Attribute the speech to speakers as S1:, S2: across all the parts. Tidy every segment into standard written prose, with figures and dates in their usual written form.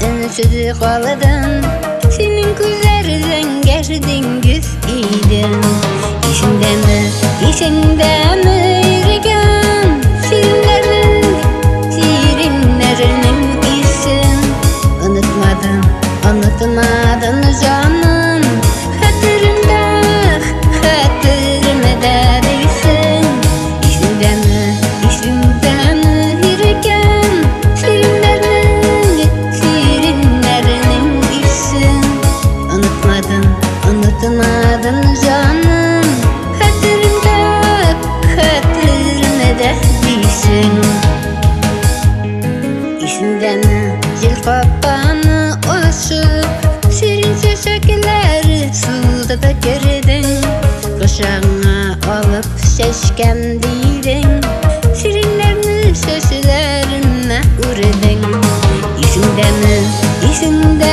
S1: ünsüz kaldın. Senin gözlerden geçtin güz idim. İşindemi yürüyen şirinlerinin isim. Unutmadın canım. Hatırımda değilsin. İşindemi yürüyen şirinlerinin isim. Unutmadın canım. Hatırımda değilsin. İşindemi zil kapanı açıp şirin çiçekleri suda da gördün. Koşağına alıp seçkem değildin. Şirinlerini sözlerine uğradın. İşindemi yürüyen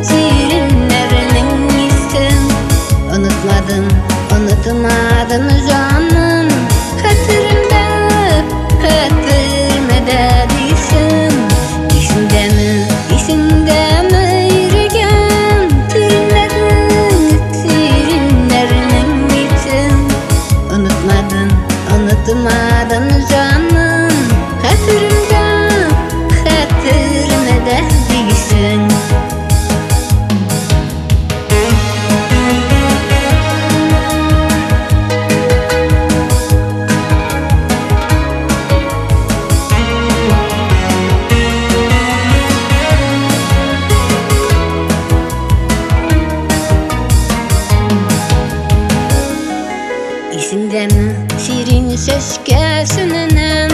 S1: şirinlerinin isim. Unutmadın canım. Hatırımda değilsin. İşindemi yürüyen şirinlerinin isim. Unutmadın canım. Hatırımda değilsin. İşindemi şirin sözkesinin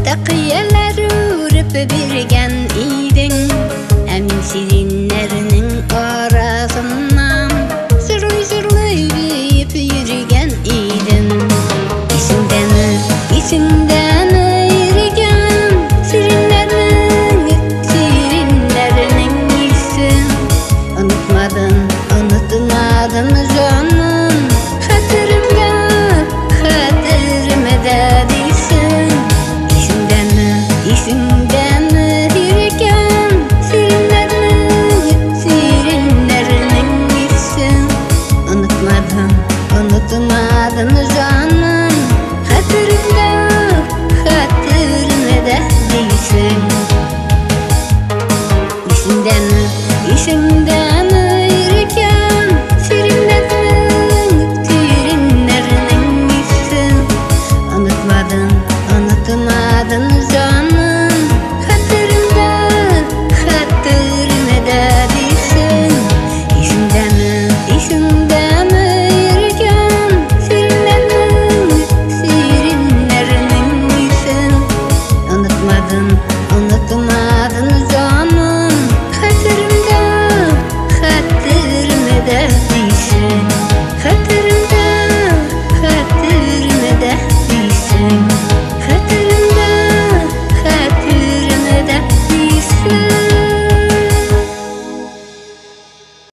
S1: takiyeler uğrıp birgen idin. Emin şirinlerinin arasından sırlı büyüyüp yürüyen idin. İşindemi yürüyen şirinlerinin isim. Unutmadın canım. Hatırımda değilsin. İşindemi yürüyen şirinlerinin isim. Unutmadın canım. Hatırımda değilsin. İşindemi yürüyen şirinlerinin isim. Unutmadın canım. Hatırımda değilsin. İşindemi yürüyen şirinlerinin isim. Unutmadın